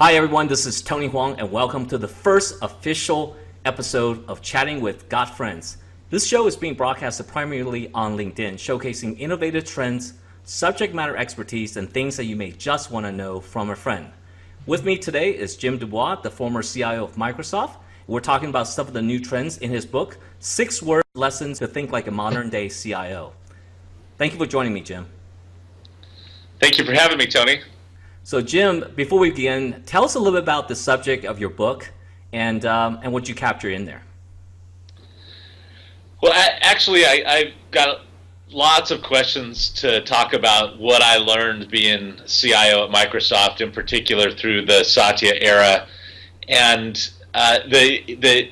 Hi everyone, this is Tony Huang and welcome to the first official episode of Chatting with Got Friends. This show is being broadcasted primarily on LinkedIn, showcasing innovative trends, subject matter expertise, and things that you may just want to know from a friend. With me today is Jim DuBois, the former CIO of Microsoft. We're talking about some of the new trends in his book, 6 Word Lessons to Think Like a Modern Day CIO. Thank you for joining me, Jim. Thank you for having me, Tony. So Jim, before we begin, tell us a little bit about the subject of your book and what you capture in there. Well, I've got lots of questions to talk about what I learned being CIO at Microsoft, in particular through the Satya era. And I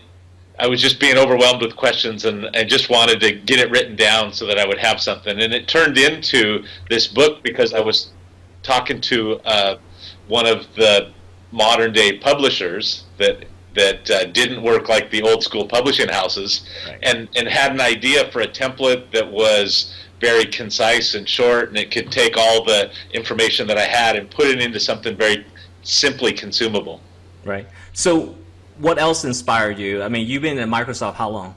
was just being overwhelmed with questions and I just wanted to get it written down so that I would have something. And it turned into this book because I was talking to one of the modern day publishers that didn't work like the old school publishing houses, right, and had an idea for a template that was very concise and short, and it could take all the information that I had and put it into something very simply consumable. Right. So what else inspired you? I mean, you've been at Microsoft how long?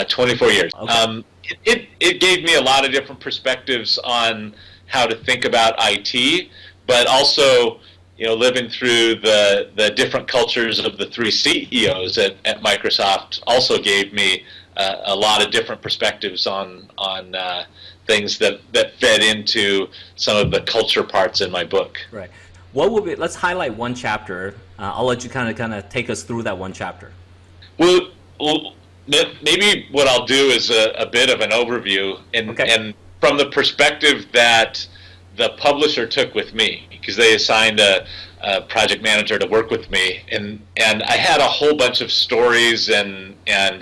24 years. Okay. It gave me a lot of different perspectives on how to think about IT, but also, living through the different cultures of the 3 CEOs at Microsoft also gave me a lot of different perspectives on things that fed into some of the culture parts in my book. Right. What would be? Let's highlight one chapter. I'll let you kind of take us through that one chapter. Well, maybe what I'll do is a bit of an overview, and from the perspective that the publisher took with me, because they assigned a project manager to work with me, and I had a whole bunch of stories and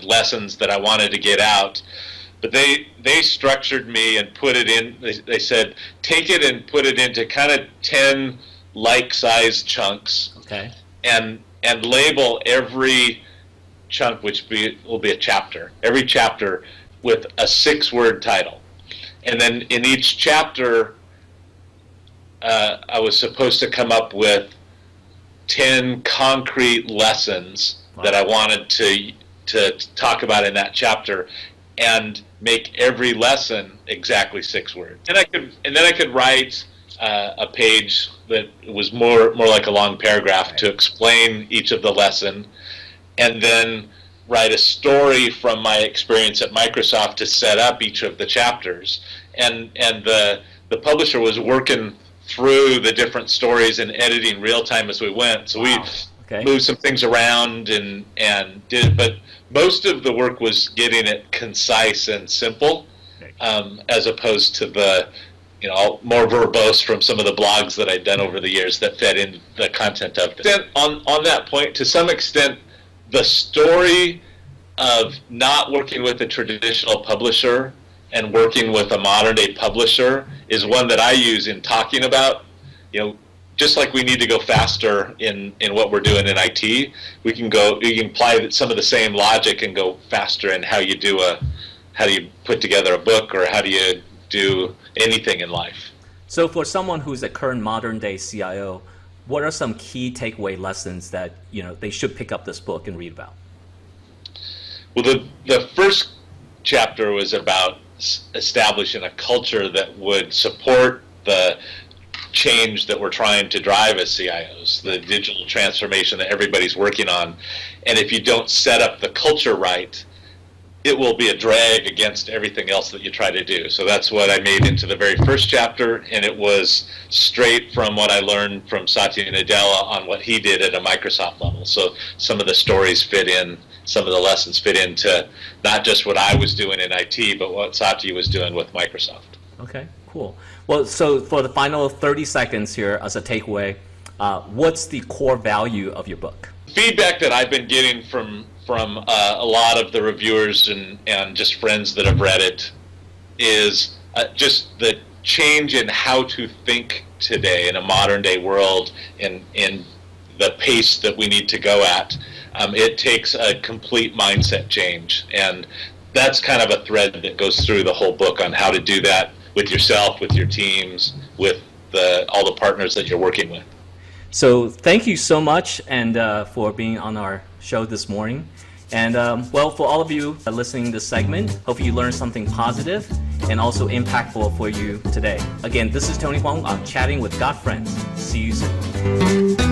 lessons that I wanted to get out, but they structured me and put it in. They said, take it and put it into kind of 10 like-sized chunks, okay, and label every chunk, which will be a chapter, every chapter with a 6-word title. And then in each chapter, I was supposed to come up with 10 concrete lessons that I wanted to talk about in that chapter, and make every lesson exactly 6 words. And then I could write a page that was more like a long paragraph to explain each of the lesson, and then write a story from my experience at Microsoft to set up each of the chapters. And the publisher was working through the different stories and editing real time as we went. So we moved some things around and did, but most of the work was getting it concise and simple, as opposed to the more verbose from some of the blogs that I'd done over the years that fed in the content of it. On that point, to some extent, the story of not working with a traditional publisher and working with a modern day publisher is one that I use in talking about, just like we need to go faster in what we're doing in IT, we can apply some of the same logic and go faster in how do you put together a book, or how do you do anything in life. So for someone who's a current modern day CIO, what are some key takeaway lessons that they should pick up this book and read about? Well, the first chapter was about establishing a culture that would support the change that we're trying to drive as CIOs, the digital transformation that everybody's working on. And if you don't set up the culture right, it will be a drag against everything else that you try to do. So that's what I made into the very first chapter, and it was straight from what I learned from Satya Nadella on what he did at a Microsoft level. So some of the stories fit in, some of the lessons fit into not just what I was doing in IT, but what Satya was doing with Microsoft. Okay, cool. Well, so for the final 30 seconds here as a takeaway, what's the core value of your book? Feedback that I've been getting from a lot of the reviewers and just friends that have read it is just the change in how to think today in a modern day world, in the pace that we need to go at. It takes a complete mindset change, and that's kind of a thread that goes through the whole book on how to do that with yourself, with your teams, with all the partners that you're working with. So thank you so much and for being on our show this morning. And well, for all of you listening to this segment, hope you learned something positive and also impactful for you today. Again, this is Tony Huang on Chatting with God Friends. See you soon.